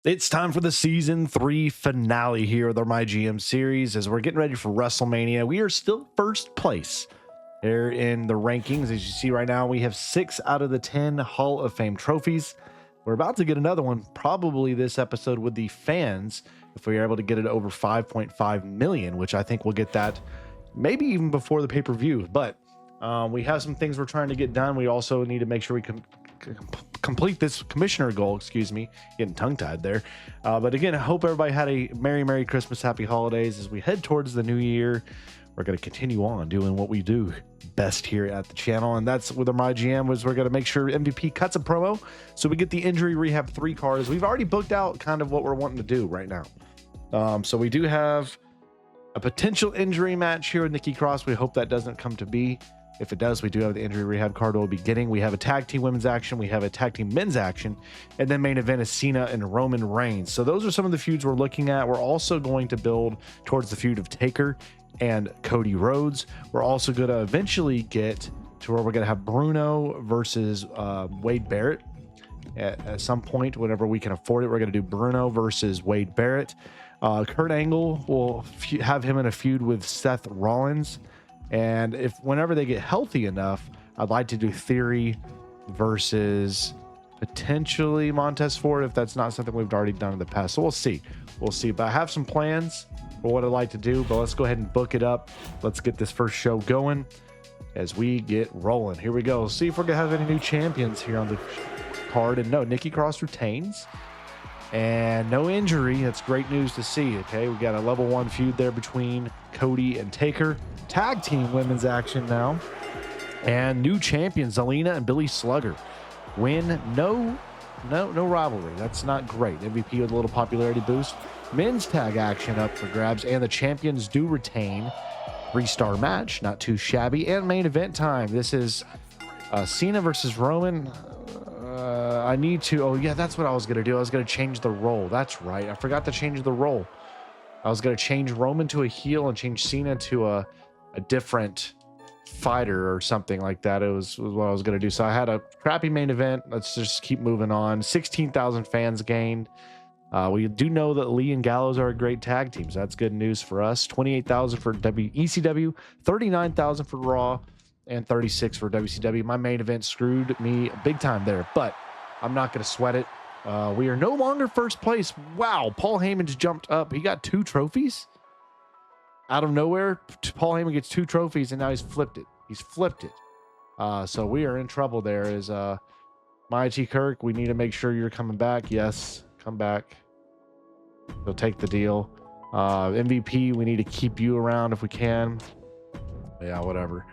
It's time for the season 3 finale here with our MyGM series. As we're getting ready for WrestleMania, we are still first place there in the rankings. As you see right now, we have 6 out of the 10 Hall of Fame trophies. We're about to get another one, probably this episode with the fans, if we are able to get it over 5.5 million, which I think we'll get that maybe even before the pay-per-view. But we have some things we're trying to get done. We also need to make sure we can complete this commissioner goal, getting tongue-tied there. But again, I hope everybody had a merry Christmas, happy holidays. As we head towards the new year, we're going to continue on doing what we do best here at the channel, and that's with our MyGM. Was we're going to make sure MVP cuts a promo so we get the injury rehab 3 cards. We've already booked out kind of what we're wanting to do right now. So we do have a potential injury match here with Nikki Cross. We hope that doesn't come to be. If it does, we do have the injury rehab card we'll be getting. We have a tag team women's action. We have a tag team men's action. And then main event is Cena and Roman Reigns. So those are some of the feuds we're looking at. We're also going to build towards the feud of Taker and Cody Rhodes. We're also going to eventually get to where we're going to have Bruno versus Wade Barrett. At some point, whenever we can afford it, we're going to do Bruno versus Wade Barrett. Kurt Angle will have him in a feud with Seth Rollins. And whenever they get healthy enough, I'd like to do Theory versus potentially Montez Ford, if that's not something we've already done in the past. So we'll see. But I have some plans for what I'd like to do, but let's go ahead and book it up. Let's get this first show going as we get rolling. Here we go. See if we're gonna have any new champions here on the card. And no, Nikki Cross retains and no injury. That's great news to see. Okay, we got a level 1 feud there between Cody and Taker. Tag team women's action now, and new champions Zelina and Billy Slugger win. No rivalry. That's not great. MVP with a little popularity boost. Men's tag action up for grabs, and the champions do retain. 3-star match, not too shabby. And main event time. This is Cena versus Roman. I need to. Oh yeah, that's what I was gonna do. I was gonna change the role. That's right. I forgot to change the role. I was gonna change Roman to a heel and change Cena to a different fighter or something like that. It was what I was going to do. So I had a crappy main event. Let's just keep moving on. 16,000 fans gained. We do know that Lee and Gallows are a great tag team, so that's good news for us. 28,000 for ECW, 39,000 for Raw, and 36 for WCW. My main event screwed me big time there, but I'm not going to sweat it. We are no longer first place. Wow, Paul Heyman's jumped up. He got 2 trophies. Out of nowhere, Paul Heyman gets 2 trophies, and now he's flipped it. So we are in trouble there. Is Mighty Kirk, we need to make sure you're coming back. Yes, come back. He'll take the deal. MVP, we need to keep you around if we can. Yeah, whatever.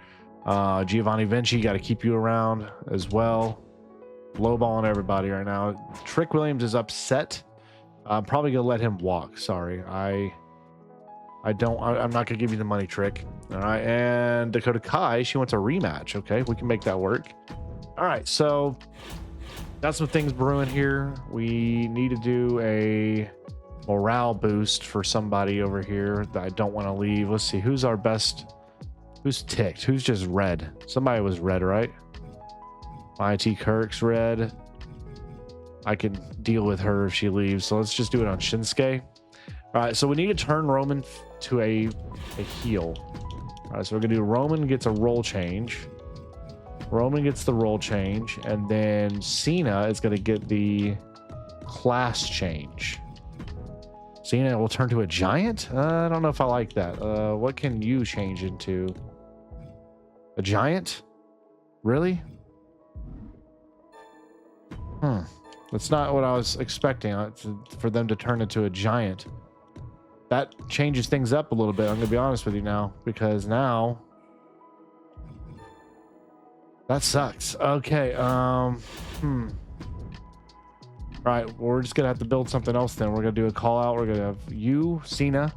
Giovanni Vinci, got to keep you around as well. Lowballing everybody right now. Trick Williams is upset. I'm probably going to let him walk. Sorry. I'm not gonna give you the money, Trick. All right, and Dakota Kai, she wants a rematch. Okay, we can make that work. All right, so got some things brewing here. We need to do a morale boost for somebody over here that I don't want to leave. Let's see, who's our best? Who's ticked? Who's just red? Somebody was red, right? IT Kirk's red. I can deal with her if she leaves. So let's just do it on Shinsuke. All right, so we need to turn Roman to a heel. All right, so we're gonna do Roman gets a role change. Roman gets the role change, and then Cena is gonna get the class change. Cena will turn to a giant? I don't know if I like that. What can you change into? A giant? Really? That's not what I was expecting for them to turn into a giant. That changes things up a little bit. I'm gonna be honest with you now, because now that sucks. Okay. Right, we're just gonna have to build something else then. We're gonna do a call out. We're gonna have you, Cena.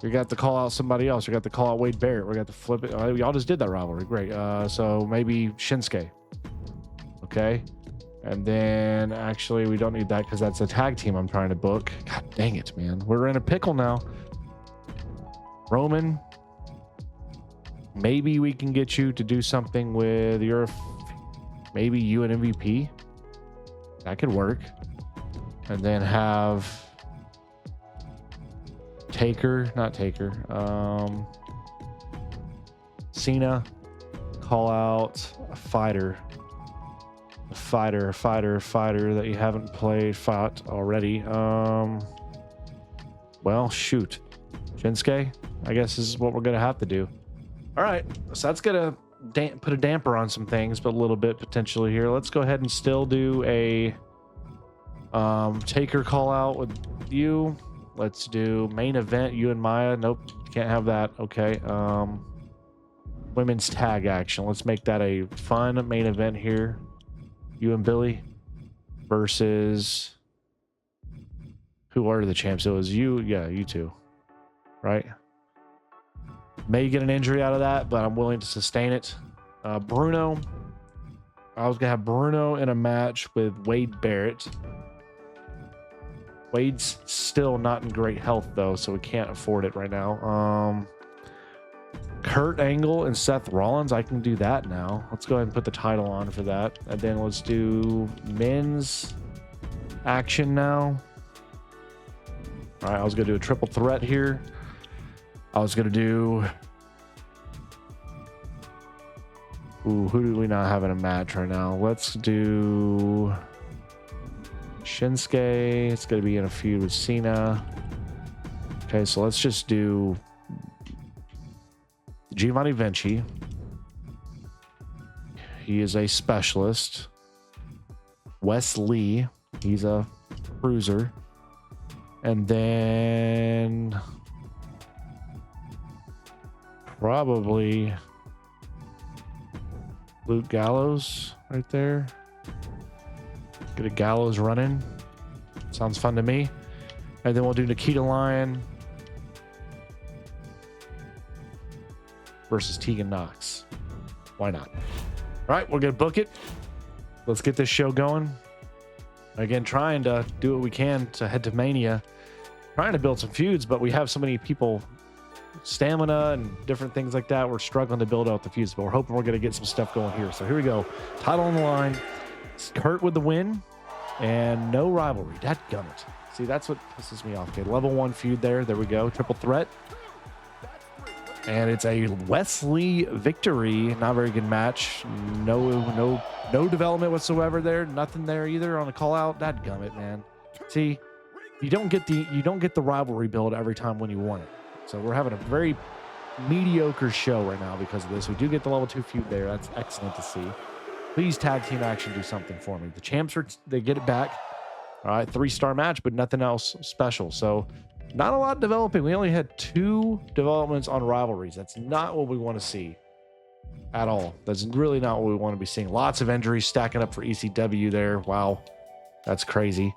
You got to call out somebody else. We got to call out Wade Barrett. We got to flip it. Y'all just did that rivalry. Great. So maybe Shinsuke. Okay. And then actually we don't need that because that's a tag team I'm trying to book. God dang it, man. We're in a pickle now. Roman, maybe we can get you to do something with maybe you and MVP. That could work. and then have Cena call out a fighter that you haven't fought already. Well, shoot, Shinsuke, I guess this is what we're gonna have to do. All right, so that's gonna put a damper on some things, but a little bit potentially here. Let's go ahead and still do a Taker call out with you. Let's do main event, you and Maya. Nope, can't have that. Okay. Women's tag action. Let's make that a fun main event here. You and Billy versus, who are the champs? It was you. Yeah, you two, right? May get an injury out of that, but I'm willing to sustain it. Bruno. I was gonna have Bruno in a match with Wade Barrett. Wade's still not in great health though, so we can't afford it right now. Kurt Angle and Seth Rollins, I can do that now. Let's go ahead and put the title on for that. And then let's do men's action now. All right, I was gonna do a triple threat here. I was gonna do, ooh, who do we not have in a match right now? Let's do Shinsuke. It's gonna be in a feud with Cena. Okay, so let's just do Giovanni Vinci. He is a specialist. Wes Lee, he's a cruiser. And then probably Luke Gallows right there. Get a Gallows running. Sounds fun to me. And then we'll do Nikita Lyon versus Tegan Knox. Why not? All right, we're gonna book it. Let's get this show going. Again, trying to do what we can to head to Mania. Trying to build some feuds, but we have so many people, stamina and different things like that. We're struggling to build out the feuds, but we're hoping we're gonna get some stuff going here. So here we go. Title on the line. Kurt with the win and no rivalry. Dadgummit. See, that's what pisses me off. Okay, level 1 feud there. There we go. Triple threat. And it's a Wesley victory. Not very good match. No development whatsoever there. Nothing there either on a call out. Dadgummit, man. See, you don't get the rivalry build every time when you want it. So we're having a very mediocre show right now because of this. We do get the level 2 feud there. That's excellent to see. Please, tag team action, do something for me. The champs they get it back. All right, 3-star match, but nothing else special. So not a lot developing. We only had 2 developments on rivalries. That's not what we want to see at all. That's really not what we want to be seeing. Lots of injuries stacking up for ECW there. Wow, that's crazy.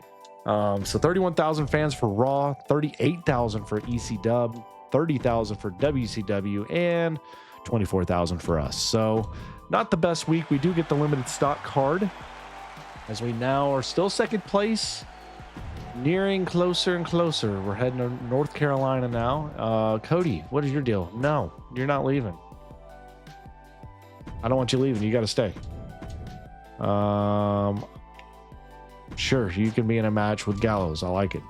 So 31,000 fans for Raw, 38,000 for ECW, 30,000 for WCW, and 24,000 for us. So not the best week. We do get the limited stock card as we now are still second place, nearing closer and closer. We're heading to North Carolina now. Cody, what is your deal? No, you're not leaving. I don't want you leaving. You got to stay. Sure, you can be in a match with Gallows. I like it.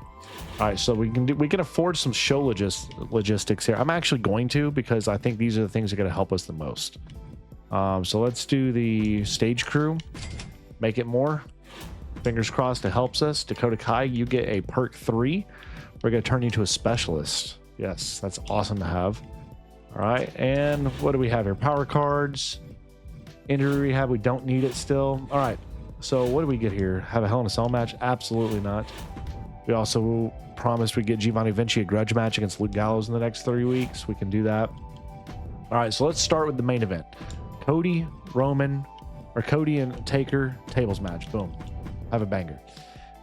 All right, so we can afford some show logistics here. I'm actually going to, because I think these are the things that are going to help us the most. So let's do the stage crew. Make it more. Fingers crossed it helps us. Dakota Kai, you get a perk 3. We're going to turn you to a specialist. Yes, that's awesome to have. All right, and what do we have here? Power cards. Injury rehab, we don't need it still. All right, so what do we get here? Have a Hell in a Cell match? Absolutely not. We also promised we'd get Giovanni Vinci a grudge match against Luke Gallows in the next 3 weeks. We can do that. All right, so let's start with the main event. Cody and Taker tables match. Boom. Have a banger.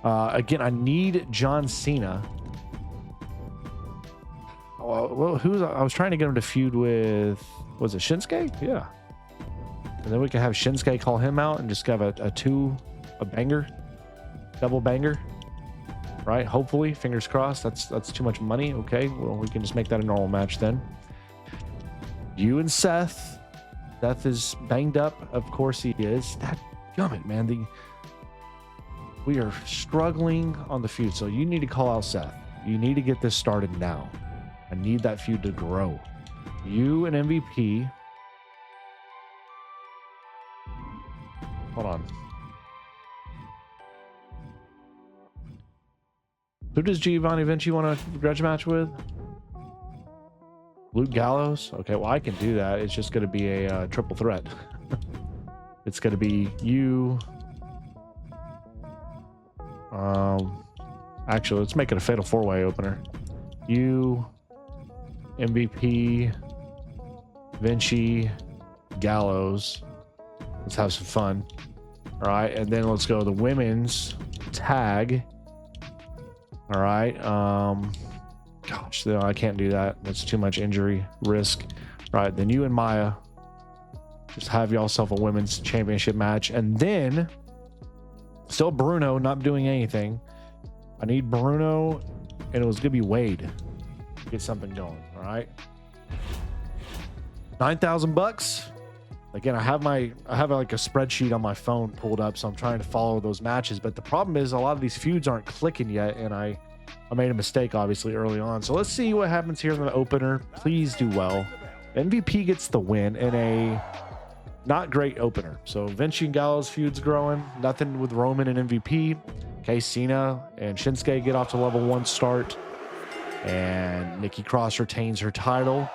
Again, I need John Cena. Well, I was trying to get him to feud with, was it Shinsuke? Yeah. And then we can have Shinsuke call him out and just have a banger, double banger, right? Hopefully, fingers crossed. That's too much money. Okay, well, we can just make that a normal match then. You and Seth. Seth is banged up. Of course he is. That gummit, man. We are struggling on the feud, so you need to call out Seth. You need to get this started now. I need that feud to grow. You and MVP. Hold on. Who does Giovanni Vinci want to grudge match with? Luke Gallows? Okay, well, I can do that. It's just going to be a triple threat. It's going to be you. Actually, let's make it a fatal four-way opener. You, MVP, Vinci, Gallows. Let's have some fun. All right, and then let's go the women's tag. All right. Gosh, no, I can't do that. That's too much injury risk. All right, then you and Maya just have yourself a women's championship match, and then still Bruno not doing anything. I need Bruno, and it was gonna be Wade to get something going. All right, $9,000. Again, I have like a spreadsheet on my phone pulled up, so I'm trying to follow those matches. But the problem is a lot of these feuds aren't clicking yet, and I made a mistake obviously early on. So let's see what happens here in the opener. Please do well. MVP gets the win in a not great opener. So Vinci and Gallows feud's growing. Nothing with Roman and MVP. Okay, Cena and Shinsuke get off to level 1 start, and Nikki Cross retains her title.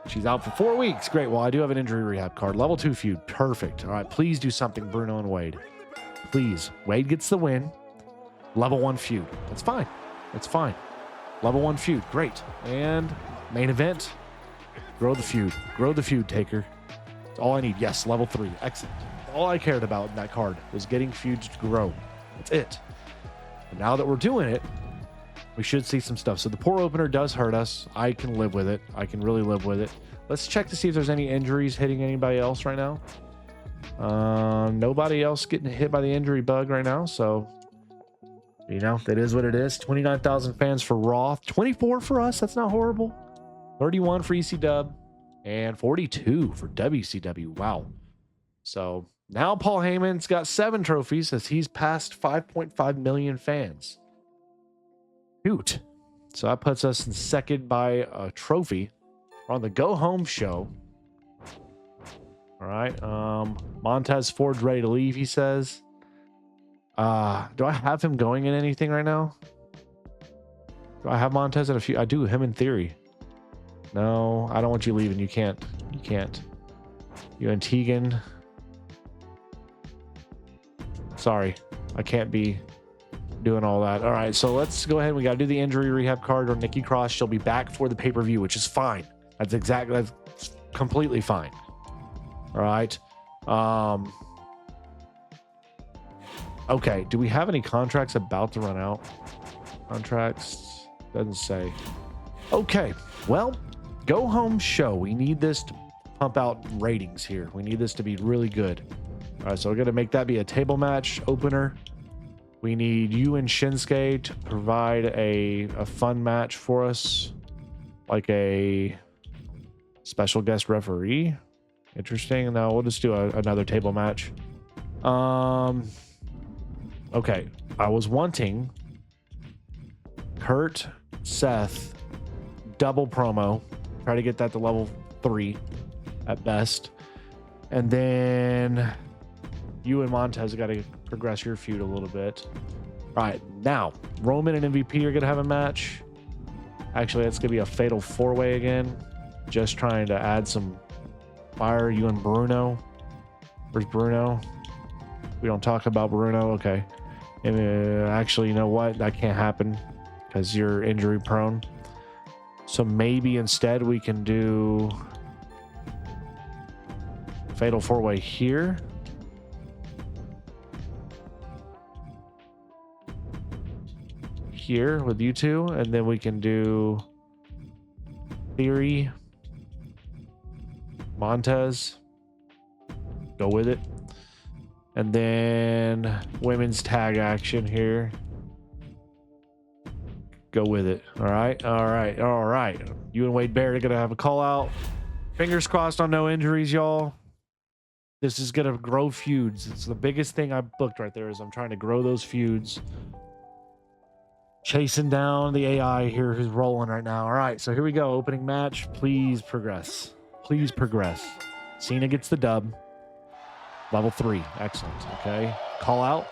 She's out for 4 weeks. Great. Well, I do have an injury rehab card. Level 2 feud. Perfect. All right. Please do something, Bruno and Wade. Please. Wade gets the win. Level 1 feud. That's fine. That's fine. Level 1 feud. Great. And main event. Grow the feud. Grow the feud, Taker. That's all I need. Yes. Level 3. Excellent. All I cared about in that card was getting feuds to grow. That's it. And now that we're doing it, we should see some stuff. So the poor opener does hurt us. I can live with it. I can really live with it. Let's check to see if there's any injuries hitting anybody else right now. Nobody else getting hit by the injury bug right now. So, you know, that is what it is. 29,000 fans for Raw. 24 for us. That's not horrible. 31 for ECW. And 42 for WCW. Wow. So now Paul Heyman's got 7 trophies as he's passed 5.5 million fans. Shoot. So that puts us in second by a trophy. We're on the go home show. All right. Montez Ford's ready to leave, he says. Do I have him going in anything right now? Do I have Montez in a few? I do, him in theory. No, I don't want you leaving. You can't. You can't. You and Tegan. Sorry. I can't be doing all that. All right, so let's go ahead. We got to do the injury rehab card on Nikki Cross. She'll be back for the pay-per-view, which is fine. That's completely fine. All right. Okay, do we have any contracts about to run out? Contracts doesn't say. Okay, well, go home show. We need this to pump out ratings here. We need this to be really good. All right, so we're going to make that be a table match opener. We need you and Shinsuke to provide a fun match for us, like a special guest referee. Interesting. No, we'll just do another table match. Okay, I was wanting Kurt, Seth, double promo. Try to get that to level 3 at best. And then you and Montez got to progress your feud a little bit. All right, now Roman and MVP are gonna have a match. Actually, it's gonna be a fatal 4-way again. Just trying to add some fire. You and Bruno. Where's Bruno? We don't talk about Bruno. Okay. And actually, you know what? That can't happen because you're injury prone. So maybe instead we can do fatal 4-way here. Here with you two, and then we can do Theory, Montez, go with it, and then women's tag action here, go with it. All right. You and Wade Barrett are gonna have a call out. Fingers crossed on no injuries, y'all. This is going to grow feuds. It's the biggest thing I booked right there is I'm trying to grow those feuds. Chasing down the AI here who's rolling right now. All right, so here we go. Opening match. Please progress. Please progress. Cena gets the dub. Level 3. Excellent. Okay. Call out.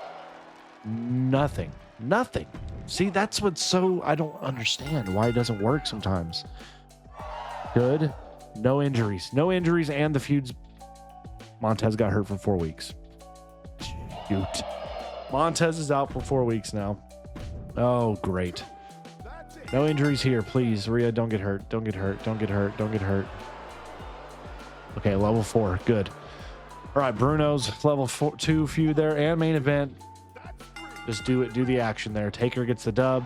Nothing. Nothing. See, that's what's so... I don't understand why it doesn't work sometimes. Good. No injuries. No injuries and the feuds. Montez got hurt for 4 weeks. Shoot. Montez is out for 4 weeks now. Oh, great. No injuries here, please. Rhea, don't get hurt. Don't get hurt. Don't get hurt. Don't get hurt. Okay, level 4. Good. All right, Bruno's level 2 feud there and main event. Just do it. Do the action there. Taker gets the dub.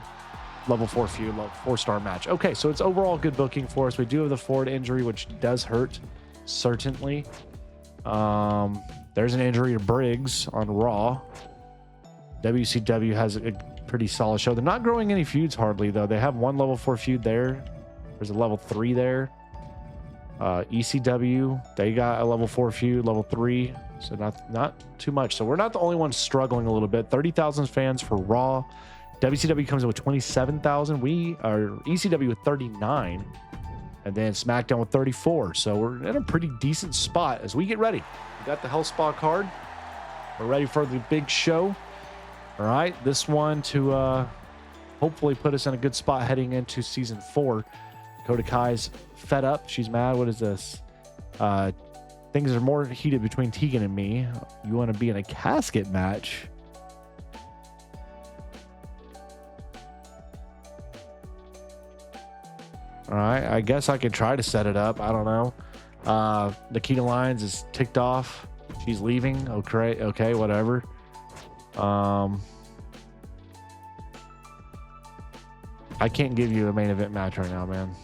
Level 4 feud. 4-star match. Okay, so it's overall good booking for us. We do have the Ford injury, which does hurt, certainly. There's an injury to Briggs on Raw. WCW has a pretty solid show. They're not growing any feuds hardly, though. They have one level 4 feud there. There's a level 3 there. ECW, they got a level 4 feud, level 3. So not too much. So we're not the only ones struggling a little bit. 30,000 fans for Raw. WCW comes in with 27,000. We are ECW with 39. And then SmackDown with 34. So we're in a pretty decent spot as we get ready. We got the Hell Spa card. We're ready for the big show. All right, this one to hopefully put us in a good spot heading into season 4. Dakota Kai's fed up. She's mad. What is this? Things are more heated between Tegan and me. You want to be in a casket match? All right, I guess I could try to set it up. I don't know. Nikita Lyons is ticked off. She's leaving. Okay, whatever. I can't give you a main event match right now, man.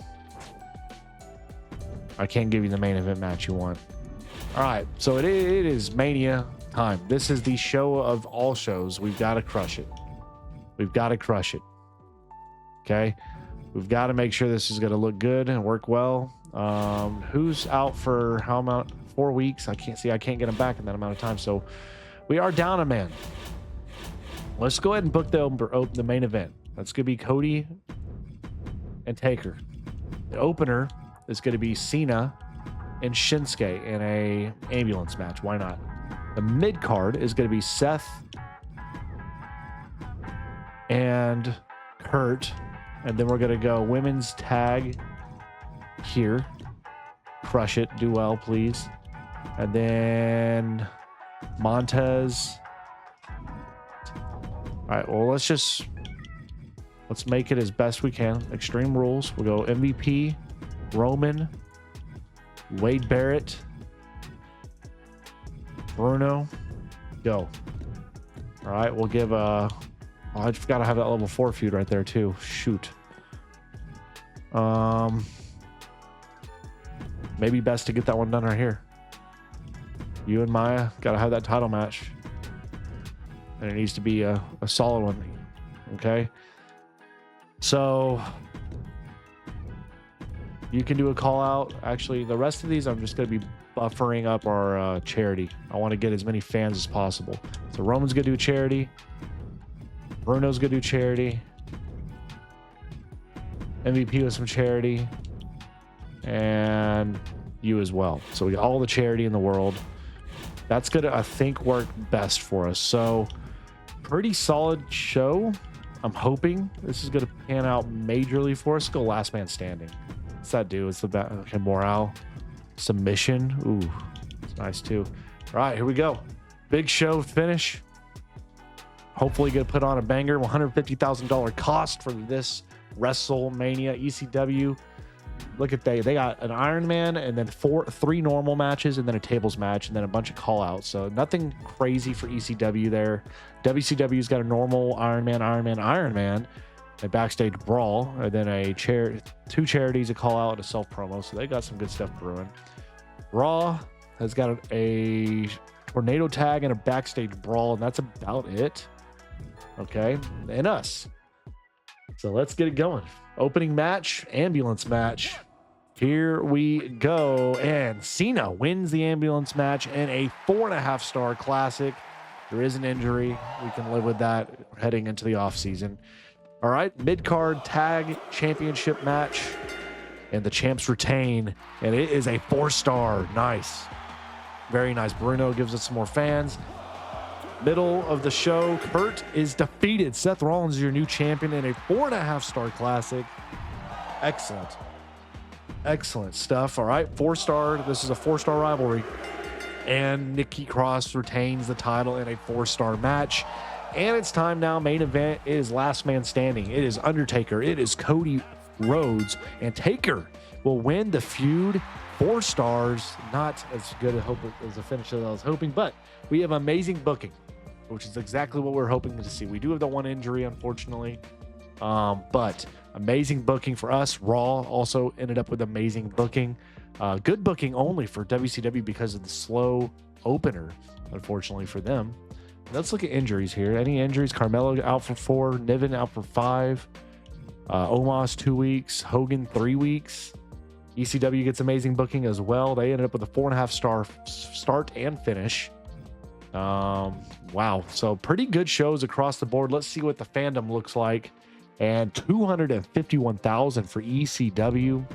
I can't give you the main event match you want. All right, so it is Mania time. This is the show of all shows. We've got to crush it. We've got to crush it. Okay? We've got to make sure this is going to look good and work well. Who's out for how amount? 4 weeks? I can't get him back in that amount of time. So we are down a man. Let's go ahead and book the main event. That's going to be Cody and Taker. The opener is going to be Cena and Shinsuke in a ambulance match. Why not? The mid card is going to be Seth and Kurt. And then we're going to go women's tag here. Crush it. Do well, please. And then Montez. All right, well, let's make it as best we can. Extreme Rules. We'll go MVP, Roman, Wade Barrett, Bruno. Go. All right, we'll give Oh, I forgot to have that level 4 feud right there too. Shoot. Maybe best to get that one done right here. You and Maya got to have that title match. And it needs to be a solid one. Okay. So you can do a call out. Actually, the rest of these, I'm just going to be buffering up our charity. I want to get as many fans as possible. So Roman's going to do charity. Bruno's gonna do charity. MVP with some charity. And you as well. So we got all the charity in the world. That's gonna, I think, work best for us. So pretty solid show. I'm hoping this is gonna pan out majorly for us. Go last man standing. What's that do? It's the okay, morale. Submission. Ooh, it's nice too. All right, here we go. Big show finish. Hopefully gonna put on a banger. $150,000 cost for this WrestleMania ECW. Look at they got an Iron Man and then three normal matches and then a tables match and then a bunch of call outs. So nothing crazy for ECW there. WCW's got a normal Iron Man, a backstage brawl, and then two charities, a call out, and a self promo. So they got some good stuff brewing. Raw has got a tornado tag and a backstage brawl, and that's about it. Okay, and us. So let's get it going. Opening match, ambulance match. Here we go. And Cena wins the ambulance match in a 4.5-star classic. There is an injury. We can live with that heading into the offseason. All right, mid-card tag championship match. And the champs retain. And it is a 4-star. Nice. Very nice. Bruno gives us some more fans. Middle of the show, Kurt is defeated. Seth Rollins is your new champion in a 4.5-star classic. Excellent. Excellent stuff. All right, 4-star. This is a 4-star rivalry. And Nikki Cross retains the title in a 4-star match. And it's time now. Main event is last man standing. It is Undertaker. It is Cody Rhodes. And Taker will win the feud. 4 stars. Not as good as a finish as I was hoping, but we have amazing booking, which is exactly what we're hoping to see. We do have the one injury, unfortunately. But amazing booking for us. Raw also ended up with amazing booking. Good booking only for WCW because of the slow opener, unfortunately for them. Let's look at injuries here. Any injuries? Carmelo out for 4, Niven out for 5, Omos 2 weeks, Hogan 3 weeks. ECW gets amazing booking as well. They ended up with a 4.5-star start and finish. Wow. So pretty good shows across the board. Let's see what the fandom looks like. And 251,000 for ECW,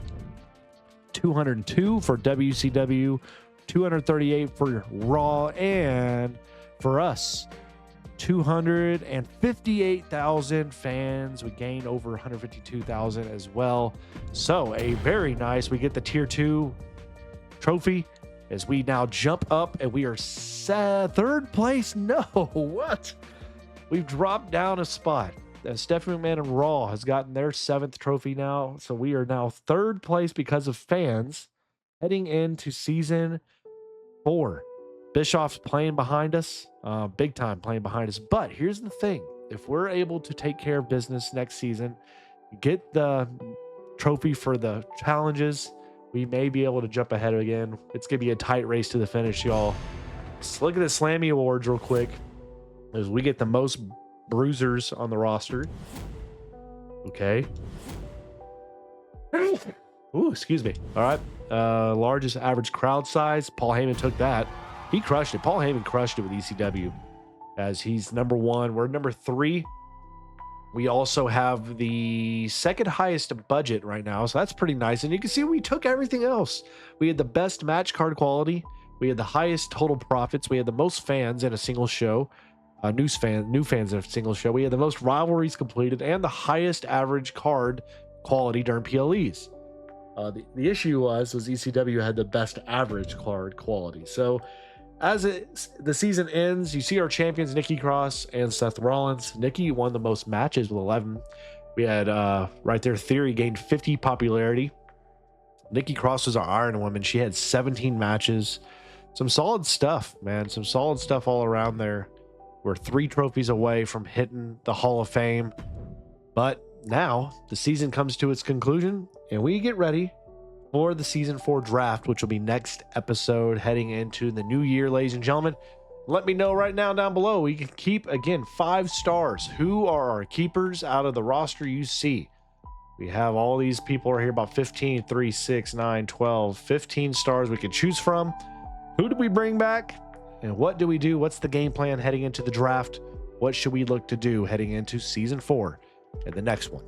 202 for WCW, 238 for Raw, and for us, 258,000 fans. We gained over 152,000 as well. So a very nice, we get the tier 2 trophy as we now jump up and we are 3rd place. No, what? We've dropped down a spot. Stephanie McMahon and Raw has gotten their 7th trophy now. So we are now 3rd place because of fans heading into season 4. Bischoff's playing behind us, big time playing behind us. But here's the thing. If we're able to take care of business next season, get the trophy for the challenges, we may be able to jump ahead again. It's going to be a tight race to the finish, y'all. Let's look at the Slammy Awards real quick as we get the most bruisers on the roster. Okay. Ooh, excuse me. All right. Largest average crowd size. Paul Heyman took that. He crushed it. Paul Heyman crushed it with ECW as he's number 1. We're number 3. We also have the 2nd highest budget right now. So that's pretty nice. And you can see we took everything else. We had the best match card quality. We had the highest total profits. We had the most fans in a single show. New fans in a single show. We had the most rivalries completed and the highest average card quality during PLEs. The issue was ECW had the best average card quality. So as the season ends, you see our champions Nikki Cross and Seth Rollins. Nikki won the most matches with 11. We had right there, Theory gained 50 popularity. Nikki Cross was our Iron Woman. She had 17 matches. Some solid stuff, man. Some solid stuff all around there. We're 3 trophies away from hitting the Hall of Fame. But now the season comes to its conclusion and we get ready for the season 4 draft, which will be next episode heading into the new year, ladies and gentlemen. Let me know right now down below. We can keep, again, 5 stars. Who are our keepers out of the roster you see? We have all these people right here, about 15, 3, 6, 9, 12, 15 stars we can choose from. Who do we bring back? And what do we do? What's the game plan heading into the draft? What should we look to do heading into season 4 and the next one?